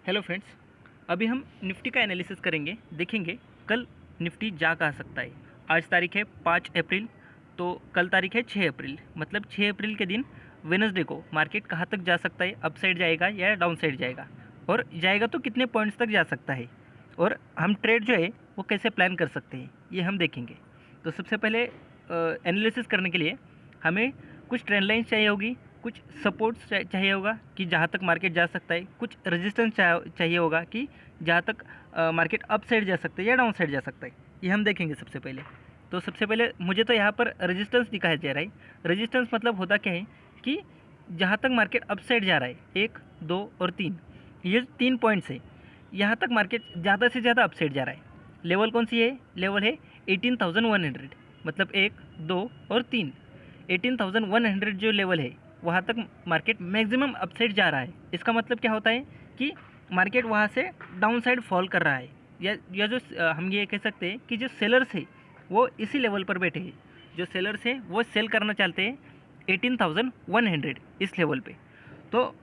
Hello friends, अभी हम Nifty का एनालिसिस करेंगे। देखेंगे कल निफ्टी जा कहाँ सकता है। आज तारीख है 5 अप्रैल, तो कल तारीख है 6 अप्रैल। मतलब 6 अप्रैल के दिन वेडनेसडे को मार्केट कहाँ तक जा सकता है, अप साइड जाएगा या डाउन साइड जाएगा, और जाएगा तो कितने पॉइंट्स तक जा सकता है, और हम ट्रेड जो है वो कैसे प्लान कर सकते हैं, ये हम देखेंगे। तो सबसे पहले एनालिसिस करने के लिए हमें कुछ ट्रेंड लाइन्स चाहिए होगी, कुछ सपोर्ट्स चाहिए होगा कि जहाँ तक मार्केट जा सकता है, कुछ रेजिस्टेंस चाहिए होगा कि जहाँ तक मार्केट अप साइड जा सकता है या डाउन साइड जा सकता है। ये हम देखेंगे सबसे पहले। तो सबसे पहले मुझे तो यहाँ पर रेजिस्टेंस दिखाया जा रहा है। रेजिस्टेंस मतलब होता क्या है कि जहाँ तक मार्केट अप साइड जा रहा है, 1, 2 और 3, ये 3 पॉइंट्स है, यहाँ तक मार्केट ज़्यादा से ज़्यादा अप साइड जा रहा है। लेवल कौन सी है? लेवल है 18,100, मतलब 1, 2 और 3। 18,100 जो लेवल है वहाँ तक मार्केट मैक्सिमम अपसाइड जा रहा है। इसका मतलब क्या होता है कि मार्केट वहाँ से डाउन साइड फॉल कर रहा है, या जो हम ये कह सकते हैं कि जो सेलर्स है वो इसी लेवल पर बैठे हैं। जो सेलर्स हैं वो सेल करना चाहते हैं 18,100 इस लेवल पे। तो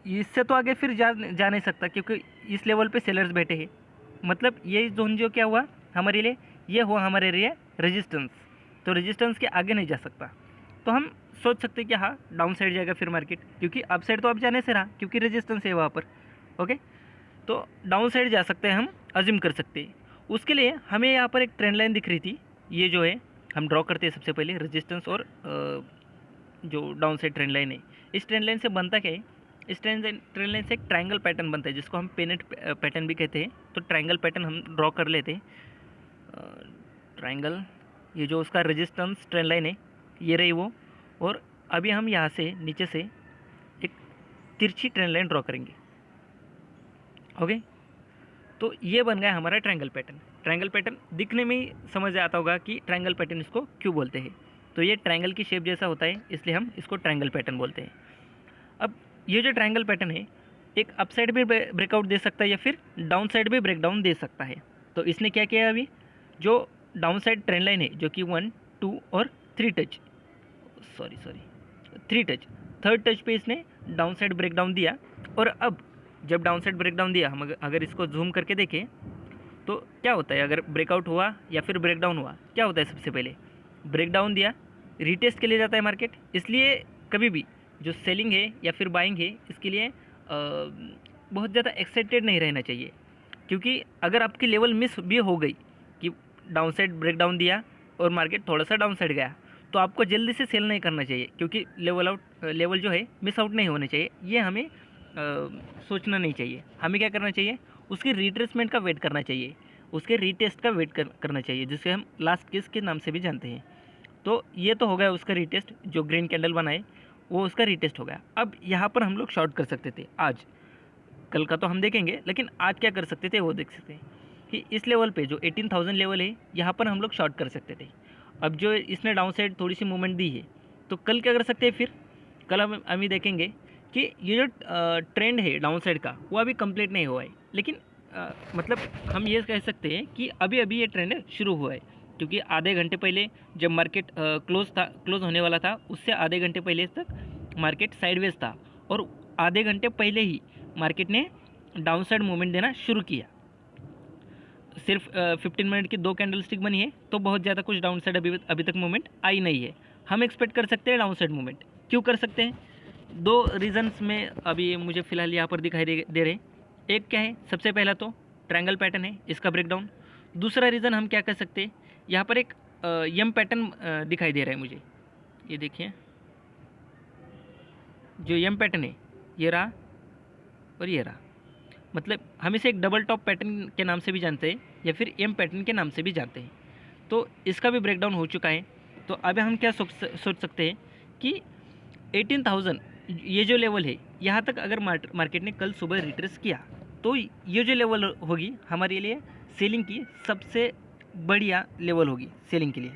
इससे तो आगे फिर जा नहीं सकता, क्योंकि इस लेवल पे सेलर्स बैठे हैं। मतलब ये जोन जो क्या हुआ हमारे लिए, ये हुआ हमारे लिए रेजिस्टेंस। तो रेजिस्टेंस के आगे नहीं जा सकता। तो हम सोच सकते हैं कि हाँ, डाउन साइड जाएगा फिर मार्केट, क्योंकि अप साइड तो अब जाने से रहा, क्योंकि रेजिस्टेंस है वहाँ पर। ओके, तो डाउन साइड जा सकते हैं, हम अज्यूम कर सकते हैं। उसके लिए हमें यहाँ पर एक ट्रेंड लाइन दिख रही थी, ये जो है हम ड्रॉ करते हैं सबसे पहले रेजिस्टेंस और जो डाउन साइड ट्रेंड लाइन है। इस ट्रेंड लाइन से बनता क्या है? इस ट्रेंड लाइन से एक ट्रायंगल पैटर्न बनता है, जिसको हम पेनेट पैटर्न भी कहते हैं। तो ट्रायंगल पैटर्न हम ड्रॉ कर लेते हैं। ट्रायंगल, ये जो उसका रेजिस्टेंस ट्रेंड लाइन है ये रही वो, और अभी हम यहाँ से नीचे से एक तिरछी ट्रेंड लाइन ड्रॉ करेंगे। ओके, तो ये बन गया हमारा ट्रायंगल पैटर्न। ट्रायंगल पैटर्न दिखने में ही समझ आता होगा कि ट्रायंगल पैटर्न इसको क्यों बोलते हैं। तो ये ट्रायंगल की शेप जैसा होता है, इसलिए हम इसको ट्रायंगल पैटर्न बोलते हैं। अब ये जो ट्रायंगल पैटर्न है, एक अप साइड भी ब्रेकआउट दे सकता है या फिर डाउन साइड भी ब्रेकडाउन दे सकता है। तो इसने क्या किया, अभी जो डाउन साइड ट्रेंड लाइन है जो कि 1, 2 और 3 touch, sorry 3 touch, third touch पे इसने डाउन साइड ब्रेकडाउन दिया। और अब जब डाउन साइड ब्रेकडाउन दिया, हम अगर इसको जूम करके देखें तो क्या होता है, अगर ब्रेकआउट हुआ या फिर ब्रेकडाउन हुआ, क्या होता है? सबसे पहले ब्रेकडाउन दिया, रीटेस्ट के लिए जाता है मार्केट। इसलिए कभी भी जो सेलिंग है या फिर बाइंग है, इसके लिए बहुत ज़्यादा एक्साइटेड नहीं रहना चाहिए। क्योंकि अगर आपकी लेवल मिस भी हो गई कि डाउन साइड ब्रेकडाउन दिया और मार्केट थोड़ा सा डाउन साइड गया, तो आपको जल्दी से सेल नहीं करना चाहिए, क्योंकि लेवल जो है मिस आउट नहीं होने चाहिए। ये हमें सोचना नहीं चाहिए। हमें क्या करना चाहिए? उसके रिट्रेसमेंट का वेट करना चाहिए, उसके रीटेस्ट का वेट करना चाहिए, जिसे हम लास्ट केस के नाम से भी जानते हैं। तो ये तो हो गया उसका रीटेस्ट, जो ग्रीन कैंडल बनाए वो उसका रीटेस्ट हो गया। अब यहाँ पर हम लोग शॉर्ट कर सकते थे आज, कल का तो हम देखेंगे, लेकिन आज क्या कर सकते थे वो देख सकते हैं कि इस लेवल पे जो 18,000 लेवल है, यहाँ पर हम लोग शॉर्ट कर सकते थे। अब जो इसने डाउन साइड थोड़ी सी मूवमेंट दी है, तो कल क्या कर सकते हैं? फिर कल हम ही देखेंगे कि ये जो ट्रेंड है डाउन साइड का, वो अभी कंप्लीट नहीं हुआ है। लेकिन मतलब हम ये कह सकते हैं कि अभी अभी ये ट्रेंड शुरू हुआ है, क्योंकि आधे घंटे पहले जब मार्केट क्लोज होने वाला था, उससे आधे घंटे पहले तक मार्केट साइडवेज था, और आधे घंटे पहले ही मार्केट ने डाउन साइड मूवमेंट देना शुरू किया। सिर्फ 15 मिनट की 2 कैंडल स्टिक बनी है, तो बहुत ज़्यादा कुछ डाउन साइड अभी तक मूवमेंट आई नहीं है। हम एक्सपेक्ट कर सकते हैं डाउन साइड मूवमेंट। क्यों कर सकते हैं? 2 रीज़न्स में अभी मुझे फ़िलहाल यहाँ पर दिखाई दे रहे हैं। एक क्या है? सबसे पहला तो ट्रायंगल पैटर्न है, इसका ब्रेकडाउन। दूसरा रीज़न हम क्या कर सकते हैं, यहाँ पर एक यम पैटर्न दिखाई दे रहा है मुझे। ये देखिए, जो यम पैटर्न है ये रहा और ये रहा। मतलब हम इसे एक डबल टॉप पैटर्न के नाम से भी जानते हैं, या फिर एम पैटर्न के नाम से भी जानते हैं। तो इसका भी ब्रेकडाउन हो चुका है। तो अब हम क्या सोच सकते हैं कि 18,000 ये जो लेवल है, यहाँ तक अगर मार्केट ने कल सुबह रिट्रेस किया, तो ये जो लेवल होगी हमारे लिए सेलिंग की सबसे बढ़िया लेवल होगी सेलिंग के लिए।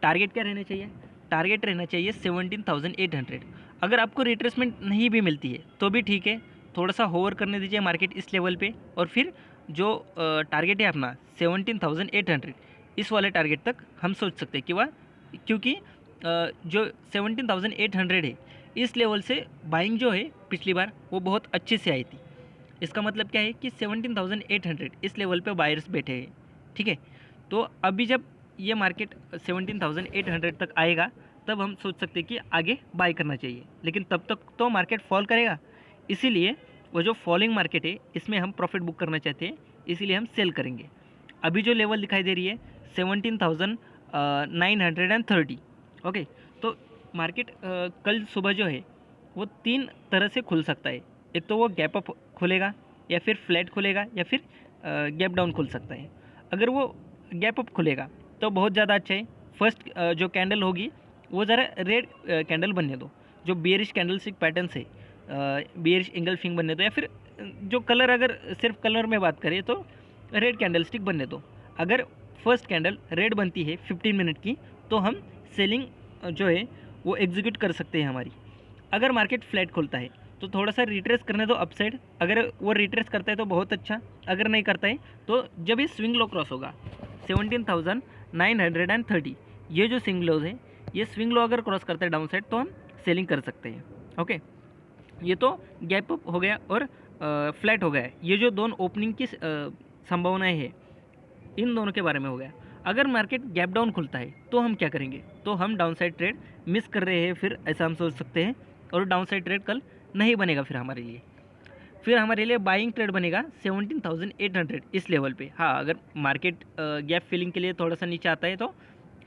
टारगेट क्या रहना चाहिए? टारगेट रहना चाहिए 17,800। अगर आपको रिट्रेसमेंट नहीं भी मिलती है तो भी ठीक है, थोड़ा सा होवर करने दीजिए मार्केट इस लेवल पे, और फिर जो टारगेट है अपना 17,800, इस वाले टारगेट तक हम सोच सकते हैं कि वह, क्योंकि जो 17,800 है, इस लेवल से बाइंग जो है पिछली बार वो बहुत अच्छे से आई थी। इसका मतलब क्या है कि 17,800 इस लेवल पे बायर्स बैठे हैं, ठीक है। तो अभी जब ये मार्केट 17,800 तक आएगा तब हम सोच सकते हैं कि आगे बाय करना चाहिए, लेकिन तब तक तो मार्केट फॉल करेगा। इसीलिए वो जो फॉलिंग मार्केट है इसमें हम प्रॉफिट बुक करना चाहते हैं, इसीलिए हम सेल करेंगे। अभी जो लेवल दिखाई दे रही है 17,930, ओके। तो मार्केट कल सुबह जो है वो 3 तरह से खुल सकता है। एक तो वो गैप अप खुलेगा, या फिर फ्लैट खुलेगा, या फिर गैप डाउन खुल सकता है। अगर वो गैप अप खुलेगा तो बहुत ज़्यादा अच्छा है। फर्स्ट जो कैंडल होगी वो ज़रा रेड कैंडल बनने दो, जो बेयरिश कैंडलस्टिक पैटर्न से बेयरिश इंगल्फिंग बनने दो, या फिर जो कलर, अगर सिर्फ कलर में बात करें तो रेड कैंडलस्टिक बनने दो। अगर फर्स्ट कैंडल रेड बनती है 15 मिनट की तो हम सेलिंग जो है वो एग्जीक्यूट कर सकते हैं हमारी। अगर मार्केट फ्लैट खुलता है तो थोड़ा सा रिट्रेस करने दो अपसाइड, अगर वो रिट्रेस करता है तो बहुत अच्छा, अगर नहीं करता है तो जब ये स्विंग लो क्रॉस होगा 17,930, ये जो स्विंग लोज है, ये स्विंग लो अगर क्रॉस करता है डाउन साइड तो हम सेलिंग कर सकते हैं, ओके। ये तो गैप अप हो गया और फ्लैट हो गया। ये जो दोनों ओपनिंग की संभावनाएं है, इन दोनों के बारे में हो गया। अगर मार्केट गैप डाउन खुलता है तो हम क्या करेंगे, तो हम डाउन साइड ट्रेड मिस कर रहे हैं, फिर ऐसा हम सोच सकते हैं, और डाउन साइड ट्रेड कल नहीं बनेगा फिर हमारे लिए। फिर हमारे लिए बाइंग ट्रेड बनेगा 17,800 इस लेवल पे। हाँ, अगर मार्केट गैप फिलिंग के लिए थोड़ा सा नीचे आता है तो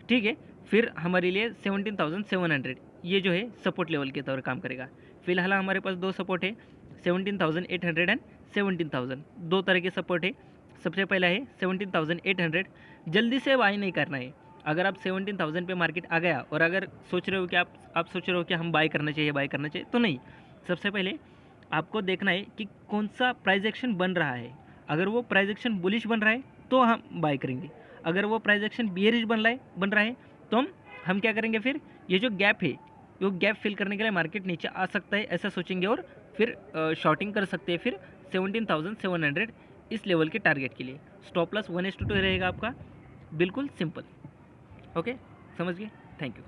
ठीक है, फिर हमारे लिए 17,700 ये जो है सपोर्ट लेवल के तौर काम करेगा। फिलहाल हमारे पास दो सपोर्ट है, 17,800 एंड 17,000, दो तरह के सपोर्ट है। सबसे पहला है 17,800, जल्दी से बाय नहीं करना है। अगर आप 17,000 पे मार्केट आ गया और अगर सोच रहे हो कि आप सोच रहे हो कि हम बाय करना चाहिए, तो नहीं। सबसे पहले आपको देखना है कि कौन सा प्राइस एक्शन बन रहा है। अगर वो प्राइस एक्शन बुलिश बन रहा है तो हम बाय करेंगे, अगर वो प्राइस एक्शन बियरिश बन रहा है तो हम क्या करेंगे, फिर ये जो गैप है वो गैप फिल करने के लिए मार्केट नीचे आ सकता है ऐसा सोचेंगे, और फिर शॉर्टिंग कर सकते हैं फिर 17,700 इस लेवल के टारगेट के लिए। स्टॉप लॉस 1:2 रहेगा आपका, बिल्कुल सिंपल, ओके, समझ गए। Thank you.